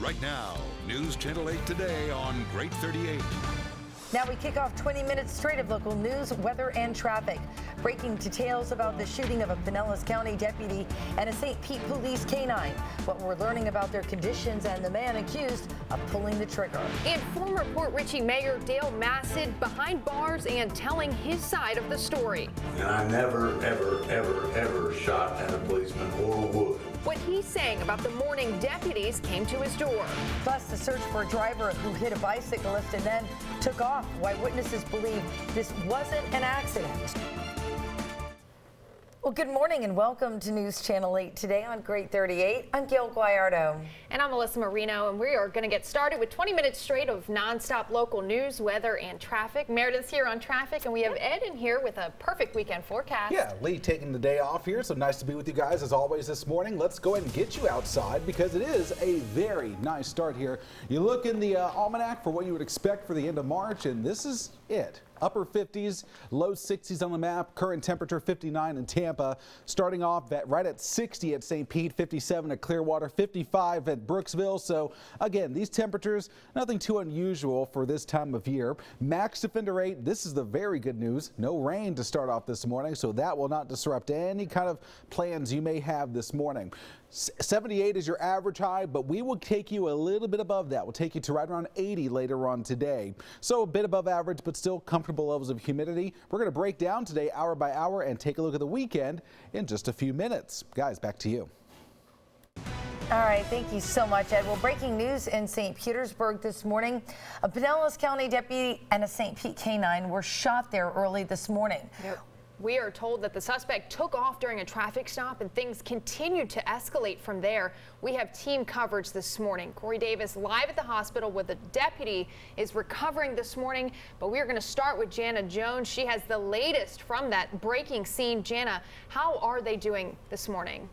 Right now, News Channel 8 Today on Great 38. Now we kick off 20 minutes straight of local news, weather, and traffic. Breaking details about the shooting of a Pinellas County deputy and a St. Pete police canine. What we're learning about their conditions and the man accused of pulling the trigger. And former Port Richey Mayor Dale Massad behind bars and telling his side of the story. And I never, ever shot at a policeman or would. What he's saying about the morning deputies came to his door. Plus, the search for a driver who hit a bicyclist and then took off. Why witnesses believe this wasn't an accident. Well, good morning and welcome to News Channel 8 Today on Great 38. I'm Gail Guayardo. And I'm Melissa Marino, and we are going to get started with 20 minutes straight of nonstop local news, weather, and traffic. Meredith's here on traffic, and we have Ed in here with a perfect weekend forecast. Yeah, Lee taking the day off here, so nice to be with you guys as always this morning. Let's go ahead and get you outside because it is a very nice start here. You look in the almanac for what you would expect for the end of March, and this is it. Upper 50s, low 60s on the map. Current temperature 59 in Tampa. Starting off right at 60 at St. Pete, 57 at Clearwater, 55 at Brooksville. So again, these temperatures, nothing too unusual for this time of year. Max Defender rate, this is the very good news. No rain to start off this morning, so that will not disrupt any kind of plans you may have this morning. 78 is your average high, but we will take you a little bit above that. We'll take you to right around 80 later on today. So a bit above average, but still comfortable levels of humidity. We're going to break down today hour by hour and take a look at the weekend in just a few minutes. Guys, back to you. All right, thank you so much, Ed. Well, breaking news in St. Petersburg this morning. A Pinellas County deputy and a St. Pete canine were shot there early this morning. Yep. We are told that the suspect took off during a traffic stop and things continued to escalate from there. We have team coverage this morning. Corey Davis live at the hospital where the deputy is recovering this morning. But we are going to start with Jana Jones. She has the latest from that breaking scene. Jana, how are they doing this morning?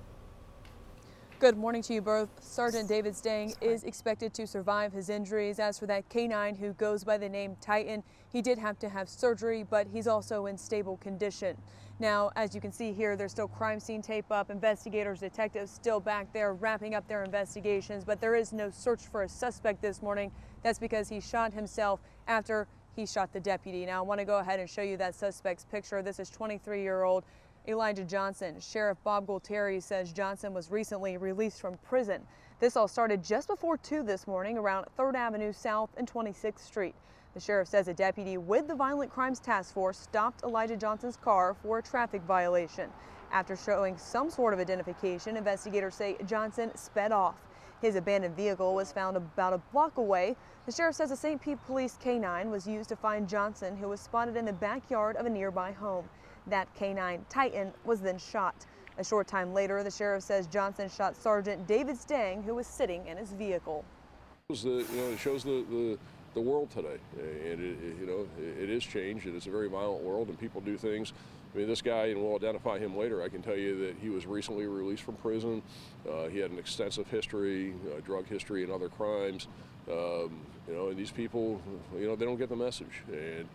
Good morning to you both. Sergeant David Stang is expected to survive his injuries. As for that canine who goes by the name Titan, he did have to have surgery, but he's also in stable condition. Now, as you can see here, there's still crime scene tape up. Investigators, detectives still back there wrapping up their investigations, but there is no search for a suspect this morning. That's because he shot himself after he shot the deputy. Now, I want to go ahead and show you that suspect's picture. This is 23-year-old Elijah Johnson. Sheriff Bob Gualtieri says Johnson was recently released from prison. This all started just before 2 this morning around 3rd Avenue South and 26th Street. The sheriff says a deputy with the Violent Crimes Task Force stopped Elijah Johnson's car for a traffic violation. After showing some sort of identification, investigators say Johnson sped off. His abandoned vehicle was found about a block away. The sheriff says a St. Pete police canine was used to find Johnson, who was spotted in the backyard of a nearby home. That canine, Titan, was then shot. A short time later, the sheriff says Johnson shot Sergeant David Stang, who was sitting in his vehicle. It shows the world today, and it is changed. It is a very violent world, and people do things. I mean, this guy, and we'll identify him later. I can tell you that he was recently released from prison. He had an extensive history, drug history, and other crimes. And these people, they don't get the message. And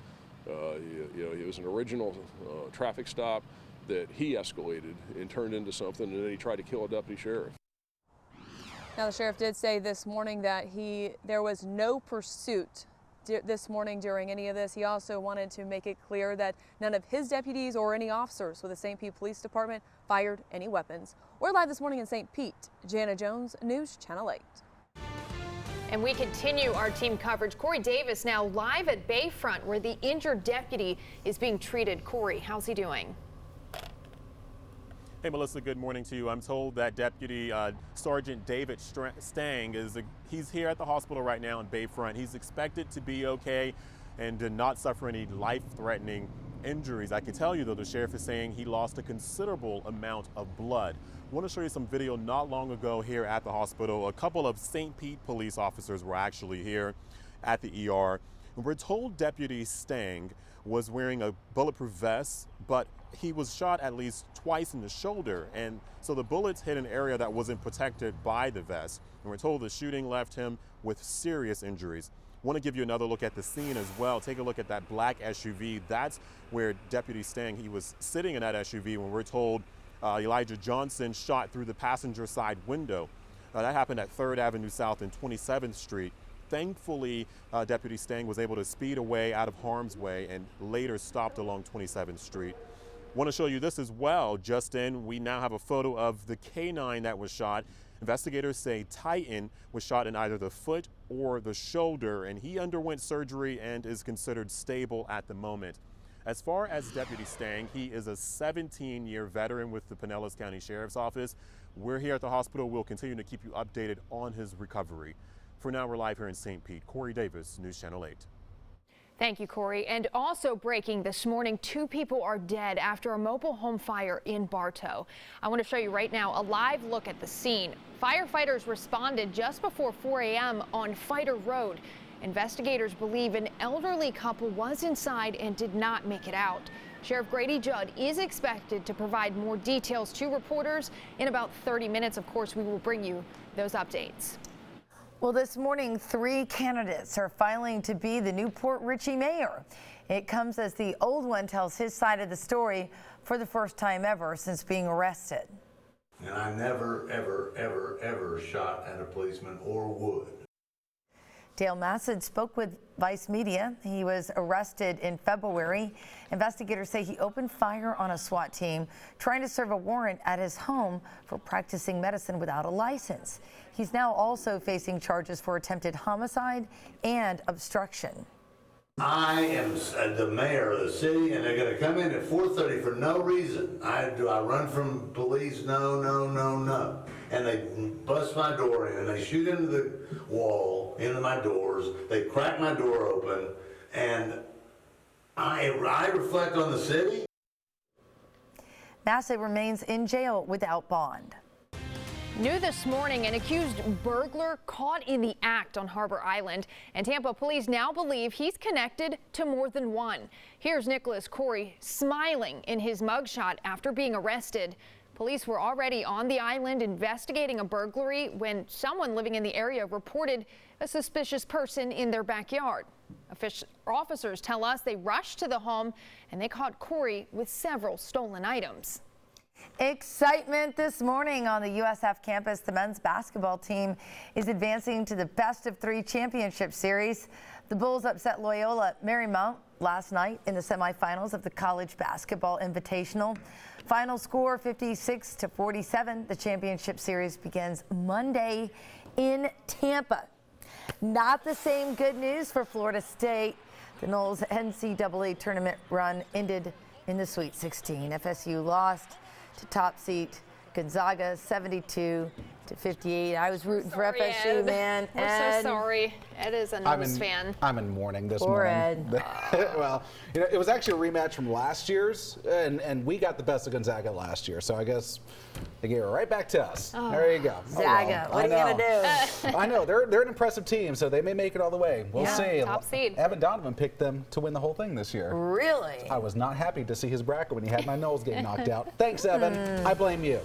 it was an original traffic stop that he escalated and turned into something, and then he tried to kill a deputy sheriff. Now, the sheriff did say this morning that there was no pursuit this morning during any of this. He also wanted to make it clear that none of his deputies or any officers with the St. Pete Police Department fired any weapons. We're live this morning in St. Pete. Jana Jones, News Channel 8. And we continue our team coverage. Corey Davis now live at Bayfront where the injured deputy is being treated. Corey, how's he doing? Hey, Melissa, good morning to you. I'm told that Deputy Sergeant David Stang he's here at the hospital right now in Bayfront. He's expected to be okay and did not suffer any life-threatening injuries. I can tell you, though, the sheriff is saying he lost a considerable amount of blood. I want to show you some video not long ago here at the hospital. A couple of St. Pete police officers were actually here at the ER. And we're told Deputy Stang was wearing a bulletproof vest, but he was shot at least twice in the shoulder. And so the bullets hit an area that wasn't protected by the vest. And we're told the shooting left him with serious injuries. I want to give you another look at the scene as well. Take a look at that black SUV. That's where Deputy Stang, he was sitting in that SUV when we're told Elijah Johnson shot through the passenger side window. That happened at 3rd Avenue South and 27th Street. Thankfully, Deputy Stang was able to speed away out of harm's way and later stopped along 27th Street. Want to show you this as well. Just in, we now have a photo of the canine that was shot. Investigators say Titan was shot in either the foot or the shoulder, and he underwent surgery and is considered stable at the moment. As far as Deputy Stang, he is a 17-year veteran with the Pinellas County Sheriff's Office. We're here at the hospital. We'll continue to keep you updated on his recovery. For now, we're live here in St. Pete. Corey Davis, News Channel 8. Thank you, Corey. And also breaking this morning, 2 people are dead after a mobile home fire in Bartow. I want to show you right now a live look at the scene. Firefighters responded just before 4 a.m. on Fighter Road. Investigators believe an elderly couple was inside and did not make it out. Sheriff Grady Judd is expected to provide more details to reporters in about 30 minutes. Of course, we will bring you those updates. Well, this morning, 3 candidates are filing to be the new Port Richey mayor. It comes as the old one tells his side of the story for the first time ever since being arrested. And I never, ever, ever, ever shot at a policeman or would. Dale Massad spoke with Vice Media. He was arrested in February. Investigators say he opened fire on a SWAT team trying to serve a warrant at his home for practicing medicine without a license. He's now also facing charges for attempted homicide and obstruction. I am the mayor of the city, and they're going to come in at 4:30 for no reason. Do I run from police? No, no, no, no. And they bust my door in, and they shoot into the wall, into my doors. They crack my door open, and I reflect on the city. Massad remains in jail without bond. New this morning, an accused burglar caught in the act on Harbor Island, and Tampa police now believe he's connected to more than one. Here's Nicholas Corey smiling in his mugshot after being arrested. Police were already on the island investigating a burglary when someone living in the area reported a suspicious person in their backyard. Officers tell us they rushed to the home and they caught Corey with several stolen items. Excitement this morning on the USF campus. The men's basketball team is advancing to the best of 3 championship series. The Bulls upset Loyola Marymount last night in the semifinals of the College Basketball Invitational. Final score 56-47. The championship series begins Monday in Tampa. Not the same good news for Florida State. The Noles NCAA tournament run ended in the Sweet 16. FSU lost to top seed Gonzaga 72-58. I was rooting for FSU, Ed. man. We're Ed. so sorry. Ed is a Noles fan. I'm in mourning this Poor morning. Ed. Well, you know, it was actually a rematch from last year's, and we got the best of Gonzaga last year, so I guess they gave it right back to us. There you go. Gonzaga, what are you going to do? I know, they're an impressive team, so they may make it all the way. We'll see. Top seed. Evan Donovan picked them to win the whole thing this year. Really? I was not happy to see his bracket when he had my Knowles getting knocked out. Thanks, Evan. I blame you.